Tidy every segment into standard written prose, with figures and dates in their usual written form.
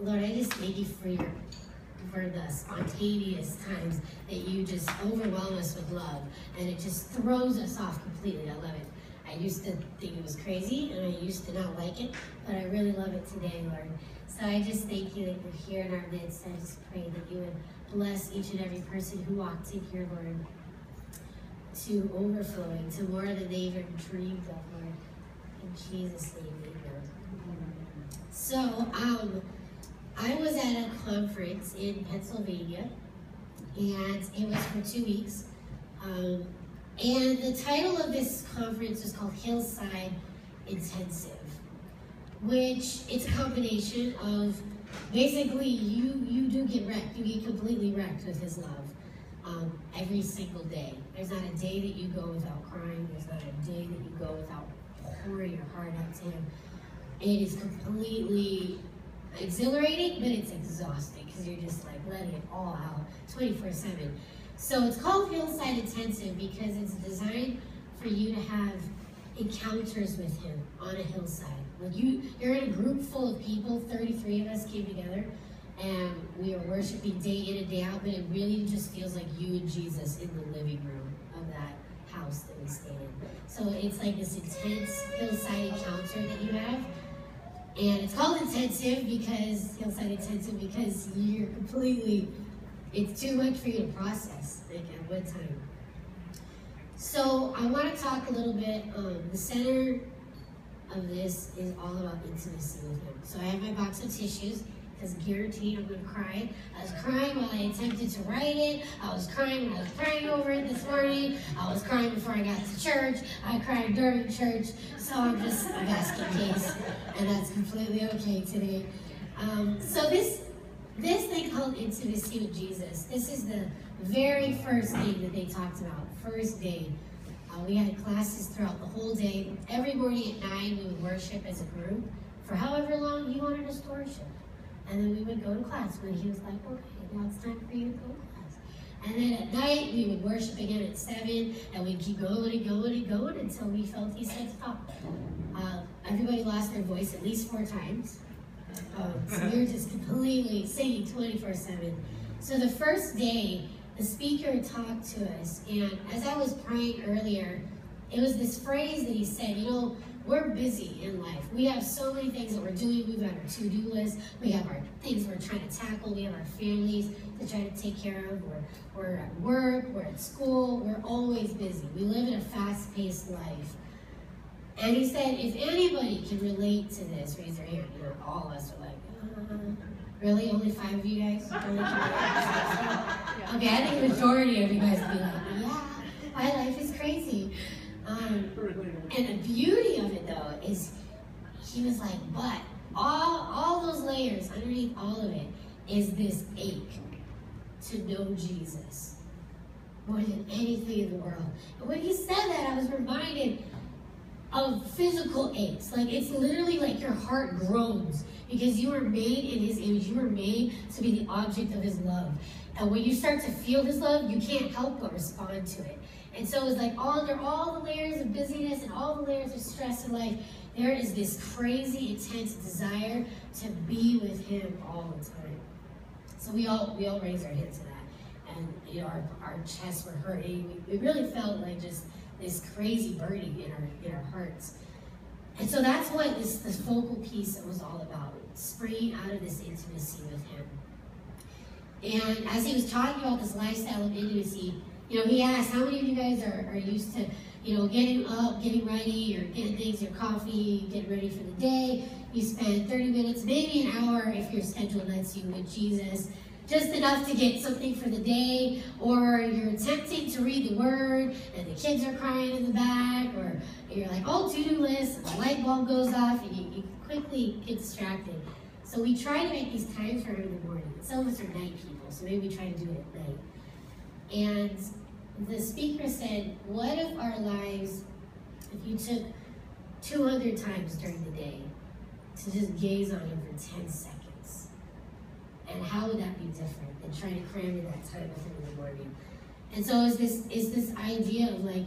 Lord, I just thank you for the spontaneous times that you just overwhelm us with love, and it just throws us off completely. I love it. I used to think it was crazy, and I used to not like it, but I really love it today, Lord. So I just thank you that you're here in our midst. I just pray that you would bless each and every person who walked in here, Lord, to overflowing, to more than they even dreamed of, Lord. In Jesus' name, amen. So, I was at a conference in Pennsylvania, and it was for 2 weeks. And the title of this conference was called Hillside Intensive, which it's a combination of basically you do get wrecked. You get completely wrecked with his love every single day. There's not a day that you go without crying. There's not a day that you go without pouring your heart out to him. It is completely exhilarating, but it's exhausting because you're just like letting it all out 24/7. So it's called Hillside Intensive because it's designed for you to have encounters with him on a hillside. Like you're in a group full of people. 33 of us came together, and we were worshiping day in and day out, but it really just feels like you and Jesus in the living room of that house that we stayed in. So it's like this intense hillside encounter that you have. And it's called intensive because, Hillside Intensive, because you're completely, it's too much for you to process, like at one time. So I want to talk a little bit, the center of this is all about intimacy with him. So I have my box of tissues, because guaranteed I'm going to cry. I was crying while I attempted to write it. I was crying when I was praying over it this morning. I was crying before I got to church. I cried during church. So I'm just a basket case, and that's completely okay today. So this thing called intimacy with Jesus, this is the very first thing that they talked about, first day. We had classes throughout the whole day. Every morning at 9, we would worship as a group for however long he wanted us to worship. And then we would go to class when he was like, okay, now it's time for you to go to class. And then at night, we would worship again at 7, and we'd keep going and going and going until we felt he said stop. Everybody lost their voice at least 4 times. So we were just completely singing 24/7. So the first day, the speaker talked to us, and as I was praying earlier, it was this phrase that he said, you know, we're busy in life. We have so many things that we're doing. We've got our to-do list. We have our things we're trying to tackle. We have our families to try to take care of. We're at work. We're at school. We're always busy. We live in a fast-paced life. And he said, if anybody can relate to this, raise their hand. You know, all of us are like, really? Only 5 of you guys? Only okay, I think the majority of you guys would be like, yeah, my life is crazy. And the beauty of it, though, is he was like, but all those layers, underneath all of it, is this ache to know Jesus more than anything in the world. And when he said that, I was reminded of physical aches. Like, it's literally like your heart groans because you were made in his image. You were made to be the object of his love. And when you start to feel his love, you can't help but respond to it. And so it's like under all the layers of busyness and all the layers of stress in life, there is this crazy, intense desire to be with him all the time. So we all raise our hands to that. And you know, our chests were hurting. We really felt like just this crazy burning in our hearts. And so that's what this focal piece was all about, springing out of this intimacy with him. And as he was talking about this lifestyle of intimacy, you know, he asked, how many of you guys are used to, you know, getting up, getting ready, or getting things, your coffee, getting ready for the day. You spend 30 minutes, maybe an hour if your schedule lets you with Jesus, just enough to get something for the day, or you're attempting to read the word, and the kids are crying in the back, or you're like, oh, to-do list, and the light bulb goes off, and you quickly get distracted. So we try to make these times for him in the morning. Some of us are night people, so maybe we try to do it at night. And the speaker said, what if our lives, if you took 200 times during the day to just gaze on him for 10 seconds? And how would that be different than trying to cram in that time with him in the morning? And so it's this idea of like,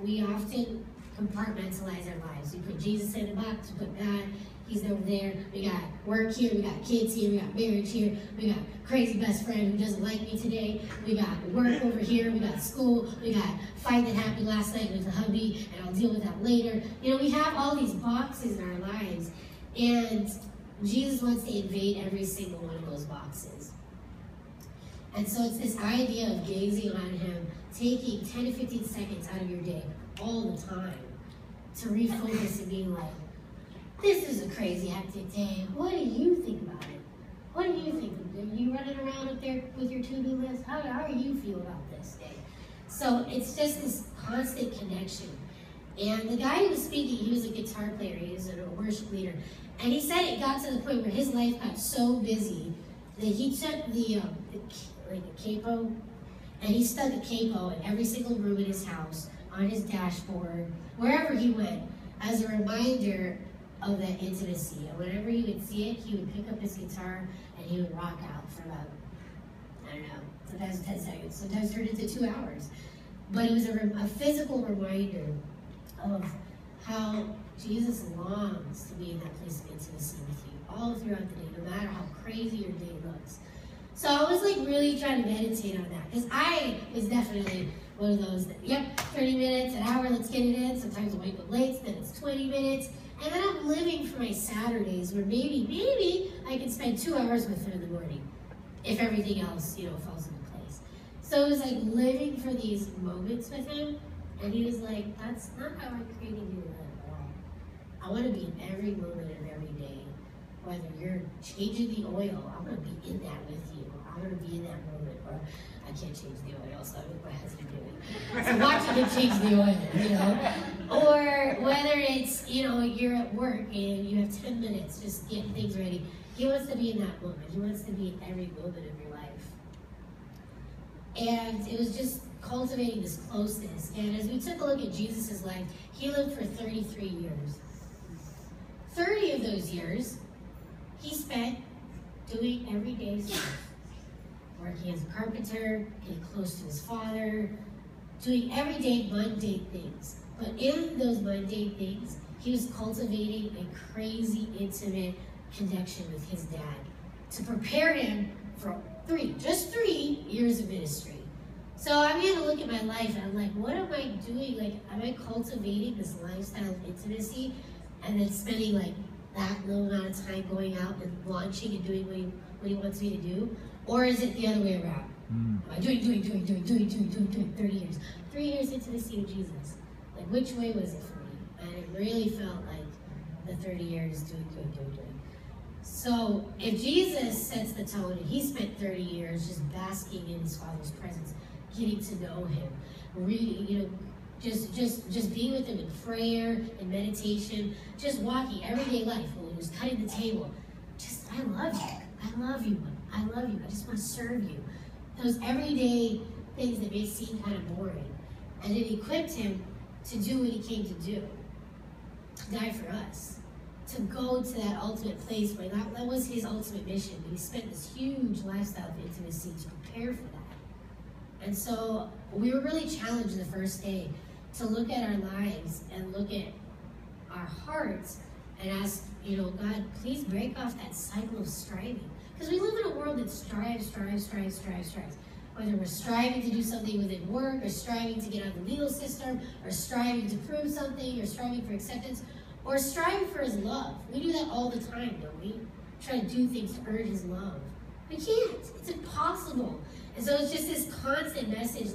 we often compartmentalize our lives. We put Jesus in the box, we put God He's over there. We got work here. We got kids here. We got marriage here. We got crazy best friend who doesn't like me today. We got work over here. We got school. We got fight that happened last night with the hubby, and I'll deal with that later. You know, we have all these boxes in our lives, and Jesus wants to invade every single one of those boxes. And so it's this idea of gazing on him, taking 10 to 15 seconds out of your day all the time to refocus and being like, this is a crazy hectic day. What do you think about it? What do you think? Are you running around up there with your to-do list? How do you feel about this day? So it's just this constant connection. And the guy who was speaking, he was a guitar player. He was a worship leader. And he said it got to the point where his life got so busy that he took like a capo, and he stuck a capo in every single room in his house, on his dashboard, wherever he went, as a reminder of that intimacy. And whenever he would see it, he would pick up his guitar and he would rock out for about, I don't know, sometimes 10 seconds, sometimes turned into 2 hours. But it was a physical reminder of how Jesus longs to be in that place of intimacy with you all throughout the day, no matter how crazy your day looks. So I was like really trying to meditate on that, because I was definitely one of those that, yep, 30 minutes, an hour, let's get it in. Sometimes I wake up late, then it's 20 minutes. And then I'm living for my Saturdays where maybe I can spend 2 hours with him in the morning if everything else, you know, falls into place. So it was like living for these moments with him, and he was like, that's not how I created you to live at all. I want to be in every moment of every day. Whether you're changing the oil, I want to be in that with you. I want to be in that moment. Or I can't change the oil, so I look my husband doing. So watching him change the oil, you know. Or whether it's, you know, you're at work and you have 10 minutes just getting things ready. He wants to be in that moment. He wants to be in every moment of your life. And it was just cultivating this closeness. And as we took a look at Jesus' life, he lived for 33 years. 30 of those years, he spent doing everyday stuff. Working as a carpenter, getting close to his father, doing everyday mundane things. But in those mundane things, he was cultivating a crazy, intimate connection with his dad to prepare him for just three years of ministry. So I'm going to look at my life and I'm like, what am I doing? Like, am I cultivating this lifestyle of intimacy and then spending like that little amount of time going out and launching and doing what he wants me to do? Or is it the other way around? Am I doing 30 years? 3 years intimacy with Jesus. Like, which way was it for me? And it really felt like the 30 years doing. So if Jesus sets the tone and he spent 30 years just basking in his Father's presence, getting to know him, reading, you know, just being with him in prayer and meditation, just walking everyday life, when he was cutting the table, just, I love you, I just want to serve you. Those everyday things that may seem kind of boring. And it equipped him to do what he came to do, to die for us, to go to that ultimate place where that was his ultimate mission. But he spent this huge lifestyle of intimacy to prepare for that. And so we were really challenged the first day to look at our lives and look at our hearts and ask, you know, God, please break off that cycle of striving. Because we live in a world that strives. Whether we're striving to do something within work, or striving to get out of the legal system, or striving to prove something, or striving for acceptance, or striving for his love. We do that all the time, don't we? Try to do things to earn his love. We can't. It's impossible. And so it's just this constant message,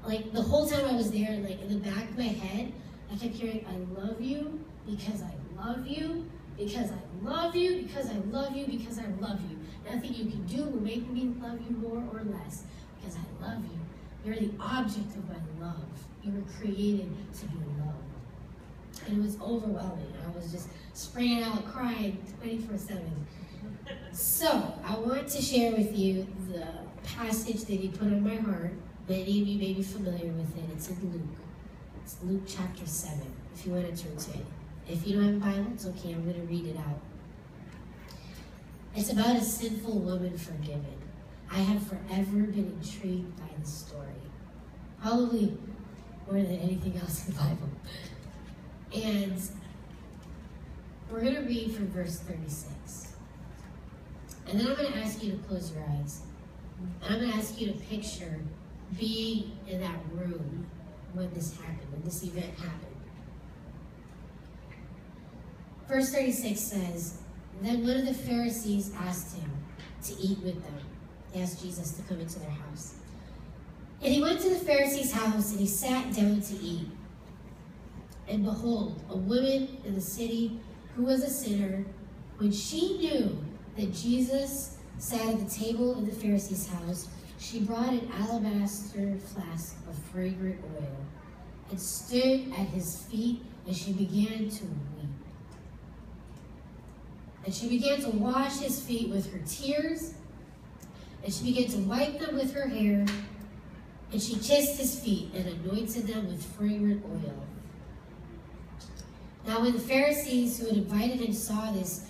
like the whole time I was there, like in the back of my head, I kept hearing, I love you because I love you, because I love you, because I love you, because I love you. Nothing you can do will make me love you more or less, because I love you. You're the object of my love. You were created to be loved. And it was overwhelming. I was just spraying out, crying 24/7. So I want to share with you the passage that he put on my heart. Many of you may be familiar with it. It's in Luke. It's Luke chapter 7, if you want to turn to it. If you don't have a Bible, it's okay. I'm going to read it out. It's about a sinful woman forgiven. I have forever been intrigued by this story. Probably more than anything else in the Bible. And We're going to read from verse 36. And then I'm going to ask you to close your eyes. And I'm going to ask you to picture being in that room when this happened, when this event happened. Verse 36 says, then one of the Pharisees asked him to eat with them. They asked Jesus to come into their house. And he went to the Pharisee's house and he sat down to eat. And behold, a woman in the city who was a sinner, when she knew that Jesus sat at the table of the Pharisee's house, she brought an alabaster flask of fragrant oil and stood at his feet, and she began to weep. And she began to wash his feet with her tears, and she began to wipe them with her hair, and she kissed his feet and anointed them with fragrant oil. Now when the Pharisees who had invited him saw this,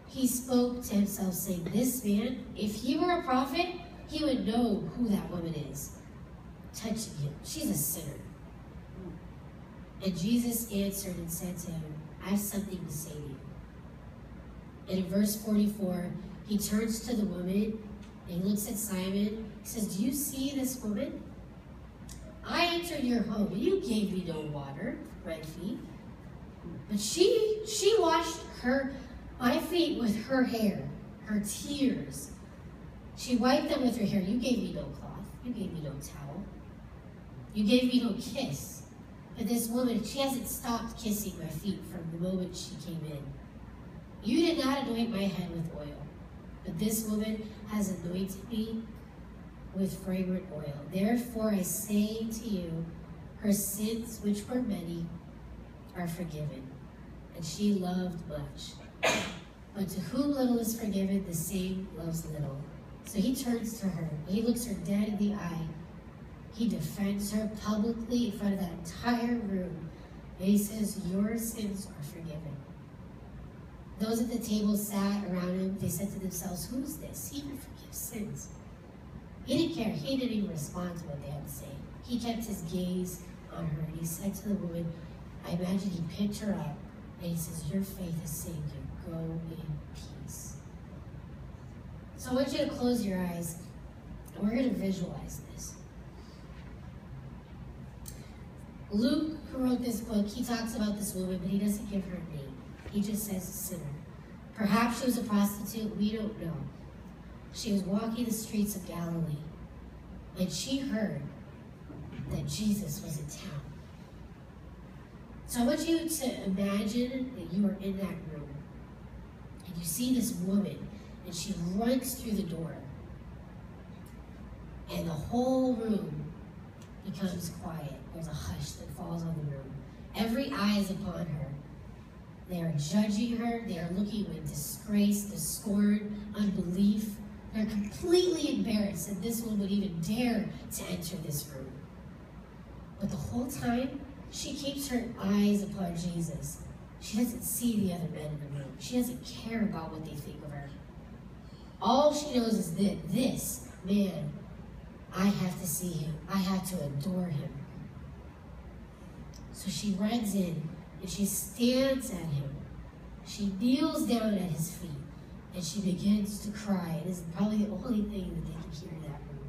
he spoke to himself, saying, this man, if he were a prophet, he would know who that woman is, touching him. She's a sinner. And Jesus answered and said to him, I have something to say to you. And in verse 44, he turns to the woman and he looks at Simon. He says, do you see this woman? I entered your home and you gave me no water for my feet. But she washed my feet with her hair, her tears. She wiped them with her hair. You gave me no cloth. You gave me no towel. You gave me no kiss. But this woman, she hasn't stopped kissing my feet from the moment she came in. You did not anoint my head with oil, but this woman has anointed me with fragrant oil. Therefore I say to you, her sins, which were many, are forgiven, and she loved much. But to whom little is forgiven, the same loves little. So he turns to her, he looks her dead in the eye. He defends her publicly in front of that entire room, and he says, your sins are forgiven. Those at the table sat around him. They said to themselves, who is this? He even forgives sins. He didn't care. He didn't even respond to what they had to say. He kept his gaze on her, and he said to the woman, I imagine he picked her up, and he says, your faith has saved you. Go in peace. So I want you to close your eyes, and we're going to visualize this. Luke, who wrote this book, he talks about this woman, but he doesn't give her a name. He just says sinner. Perhaps she was a prostitute, we don't know. She was walking the streets of Galilee, and she heard that Jesus was in town. So I want you to imagine that you are in that room, and you see this woman, and she runs through the door, and the whole room becomes quiet. There's a hush that falls on the room. Every eye is upon her. They are judging her. They are looking with disgrace, scorn, unbelief. They're completely embarrassed that this woman would even dare to enter this room. But the whole time, she keeps her eyes upon Jesus. She doesn't see the other men in the room. She doesn't care about what they think of her. All she knows is that this man, I have to see him. I have to adore him. So she runs in, and she stands at him. She kneels down at his feet, and she begins to cry. It is probably the only thing that they can hear in that room.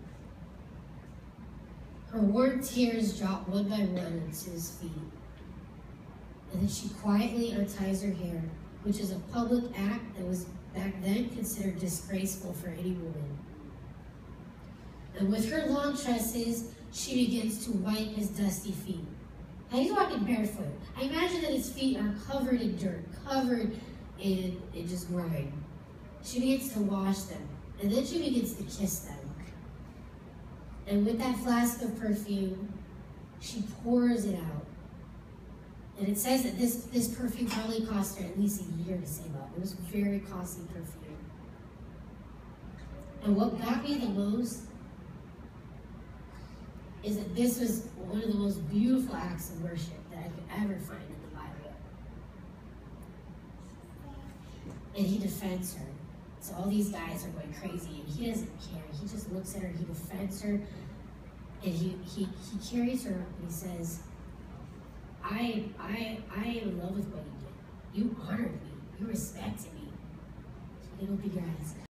Her warm tears drop one by one onto his feet. And then she quietly unties her hair, which is a public act that was back then considered disgraceful for any woman. And with her long tresses, she begins to wipe his dusty feet. Now he's walking barefoot. I imagine that his feet are covered in dirt, covered in just grime. She begins to wash them, and then she begins to kiss them. And with that flask of perfume, she pours it out. And it says that this perfume probably cost her at least a year to save up. It was very costly perfume. And what got me the most is that this was one of the most beautiful acts of worship that I could ever find in the Bible. And he defends her. So all these guys are going crazy, and he doesn't care. He just looks at her, he defends her, and he carries her up, and he says, I am in love with what you did. You honored me. You're respecting me. You can open your eyes.